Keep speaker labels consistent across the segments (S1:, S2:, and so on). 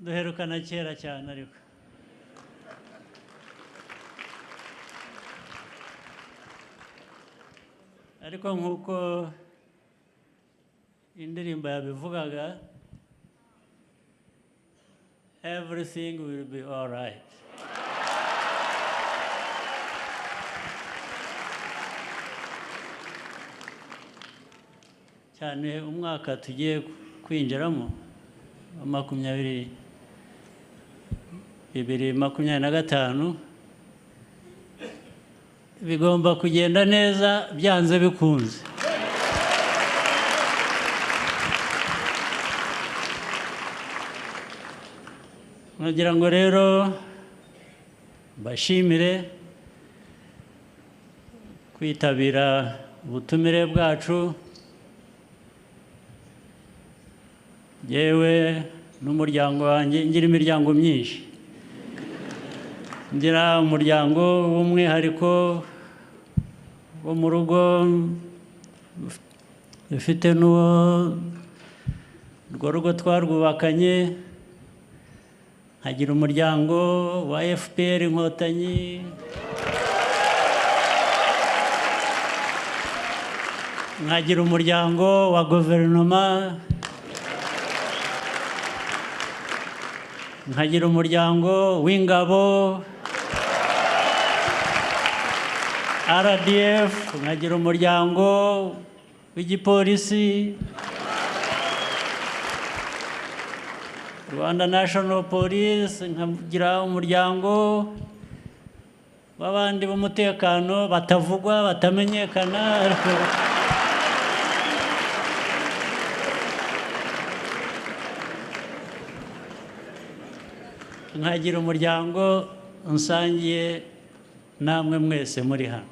S1: duherukana kera cyane ariko nk'uko indirimbo yabivugaga, everything will be all right. cyane umwaka tugiye kwinjiramo 2025 bigomba kugenda neza byanze bikunze. Nagira ngo rero bashimire kwitabira ubutumire bwacu, yewe n'umuryango wanjye. Ngira imiryango myinshi, ngira umuryango w'umwihariko wo mu rugo, ufite urwo rugo twarwubakanye, nkagira umuryango wa FPR Inkotanyi, nkagira umuryango wa guverinoma, nkagira umuryango w'ingabo RDF, nkagira umuryango w'igipolisi Rwanda National Police, nkagira umuryango w'abandi b'umutekano batavugwa batamenyekana. Nkagira umuryango unsangiye namwe mwese muri hano.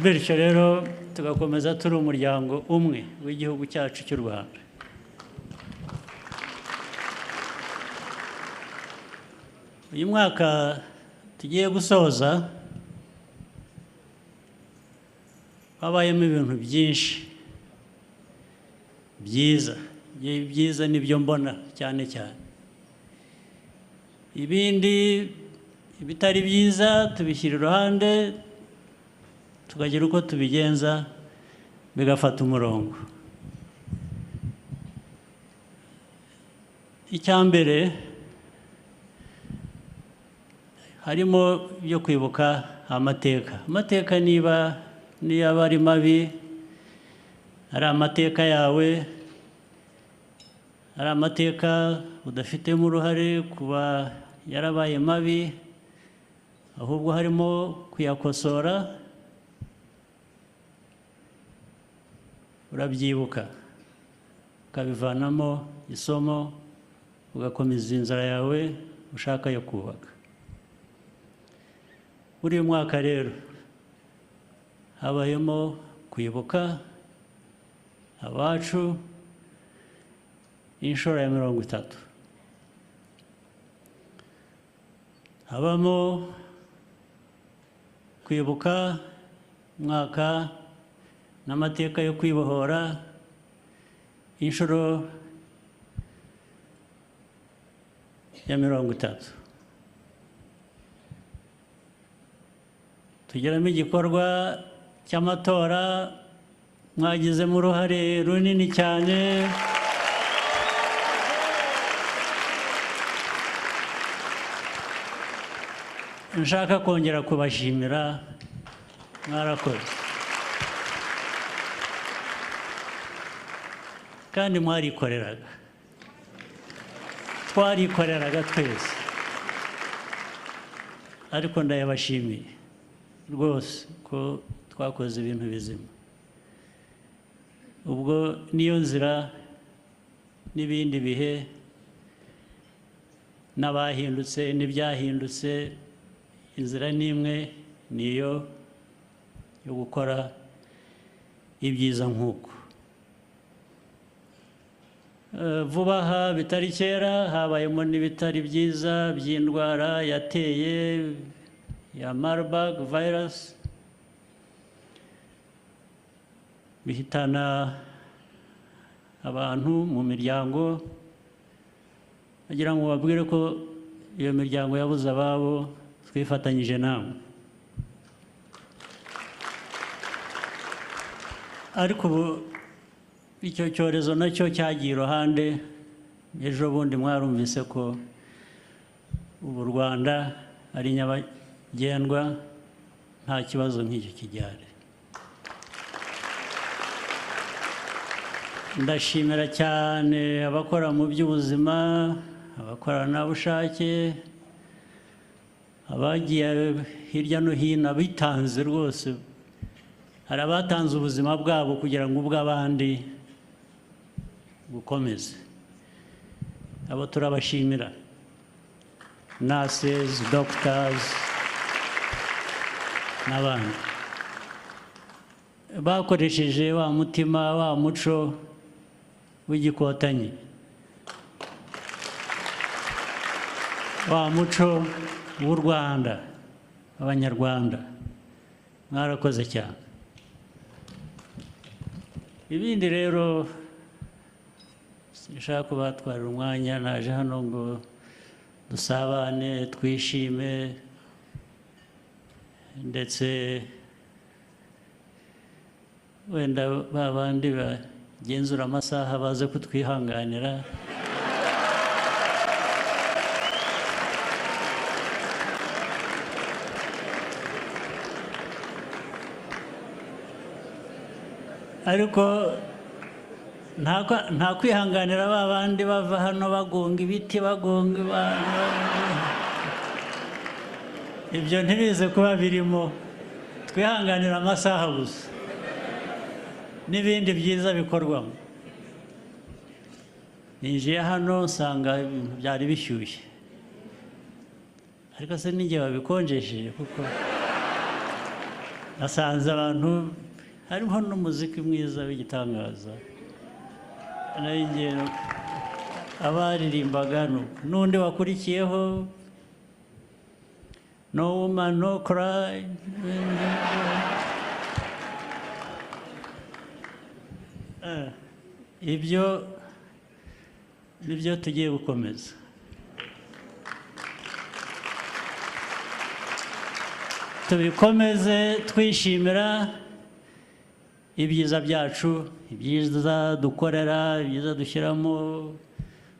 S1: Bityo rero tugakomeza turi umuryango umwe w'igihugu cyacu cy'u Rwanda. Uyu mwaka tugiye gusoza habayemo ibintu byinshi byiza nibyo mbona cyane cyane. Ibindi ibitari byiza tubishyira iruhande, tukagira uko tubigenza bigafata umurongo. Icyambere harimo byo kwibuka amateka niba ari mabi, ari amateka yawe, ari amateka udafitemo uruhare kuba yarabaye mabi, ahubwo harimo kuyakosora, urabyibuka ukabivanamo isomo, ugakomeza inzira yawe ushaka yo kubaka. Muri uyu mwaka rero habayemo kwibuka abacu inshuro ya 30. Habamo kwibuka umwaka n'amateka yo kwibohora inshuro ya 30. Tugiramo igikorwa cy'amatora, mwagizemo uruhare runini cyane. Nshaka kongera kubashimira, mwarakoze kandi mwarikoreraga, twarikoreraga twese, ariko ndayabashimiye rwose ko twakoze ibintu bizima. Ubwo niyo nzira n'ibindi bihe n'abahindutse n'ibyahindutse, inzira n'imwe niyo yo gukora ibyiza nk'uko. Vuba aha bitari kera habayemo n'ibitari byiza by'indwara yateye ya Marburg virus, bihitana abantu mu miryango, agira ngo babwire ko iyo miryango yabuze ababo twifatanyije namwe. Ariko ubu icyo cyorezo nacyo cyagiye iruhande. Ejo bundi mwarumvise ko ubu u Rwanda ari nyabagendwa, nta kibazo nk'icyo kijyari. Ndashimira cyane abakora mu by'ubuzima, abakoranabushake, abagiye hirya no hino bitanze rwose. Hari abatanze ubuzima bwabo kugira ngo ubw'abandi bukomeze. Abo turabashimira. Nurses, doctors, n'abandi. Bakoresheje wa mutima, wa muco w'igikotanyi. Wa muco w'u Rwanda, Abanyarwanda. Mwarakoze cyane. Ibindi rero sinshaka kubatwarira umwanya, naje hano ngo dusabane, twishime, ndetse wenda babandi bagenzura amasaha baze kutwihanganira. Ariko nta kwihanganira babandi bava hano bagonga ibiti, bagonga ibyo ntibize kuba birimo. Twihanganira amasaha gusa n'ibindi byiza bikorwamo. Ninjiye hano nsanga ibintu byari bishyushye, ariko se n'igihe babikonjesheje, kuko nasanze abantu harimo n'umuziki mwiza w'igitangaza. Abaririmbaga n'undi wakurikiyeho No Woman No Cry. Ibyo nibyo tugiye gukomeza. Tubikomeze twishimira ibyiza byacu, ibyiza dukorera, ibyiza dushyiramo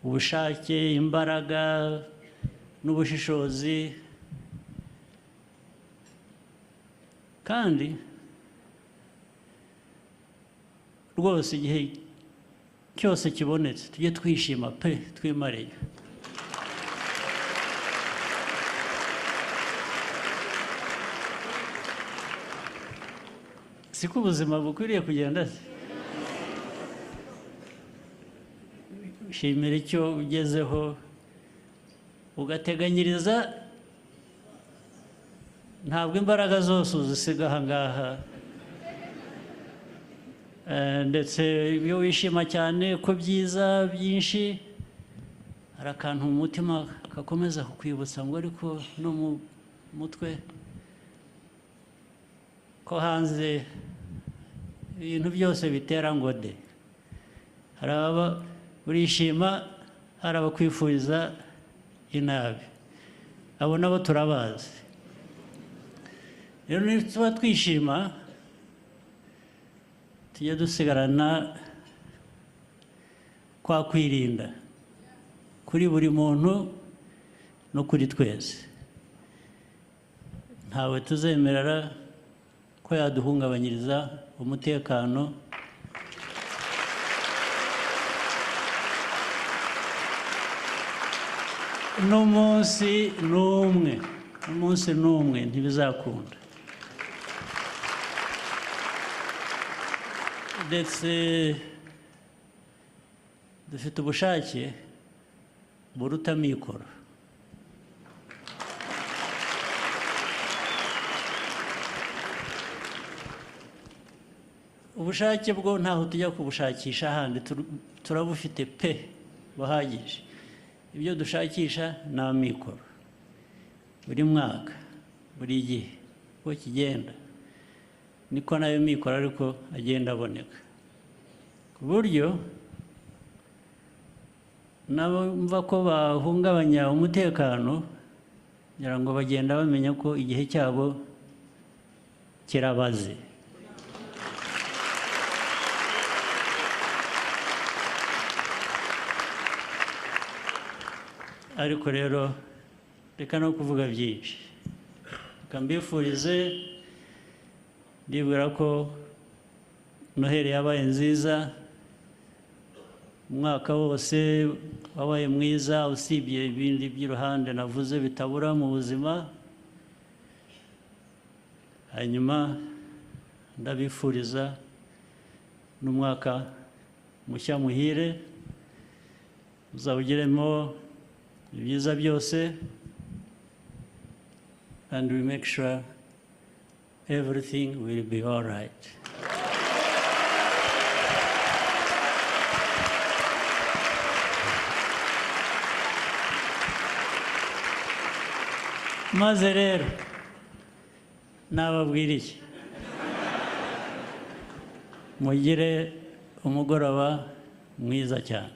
S1: ubushake, imbaraga n'ubushishozi. Kandi rwose igihe cyose kibonetse tujye twishima pe, twimareye. Siko ubuzima bukwiriye kugenda. Shimira icyo ugezeho, ugateganyiriza. Ntabwo imbaraga zose uzisiga aha ngaha. Ndetse iyo wishima cyane ku byiza byinshi, hari akantu mu mutima gakomeza kukwibutsa ngo ariko no mu mutwe ko hanze ibintu byose bitera ngo de. Hari ababa urishima, hari abakwifuriza inabi. Abo nabo turabazi. Rero tuba twishima, tujye dusigarana kwa kwirinda kuri buri muntu no kuri twese. Ntawe tuzemerera ko yaduhungabanyiriza umutekano. N'umunsi n'umwe ntibizakunda. Ndetse dufite ubushake buruta amikoro. Ubushake bwo ntaho tujya kubushakisha ahandi, turabufite pe buhagije. Ibyo dushakisha ni amikoro. Buri mwaka, buri gihe uko kigenda niko nayo mikoro ariko agenda aboneka, ku buryo n'abumva ko bahungabanya umutekano kugira ngo bagenda bamenya ko igihe cyabo kirabaze. Ariko rero reka no kuvuga byinshi, reka mbifurize, ndibwira ko Noheli yabaye nziza, umwaka wose wabaye mwiza, usibye ibindi by'iruhande navuze bitabura mu buzima. Hanyuma ndabifuriza n'umwaka mushya muhire, uzawugiremo ibyiza byose, and we make sure everything will be all right. Maze rero nababwira iki, mugire umugoroba mwiza cyane.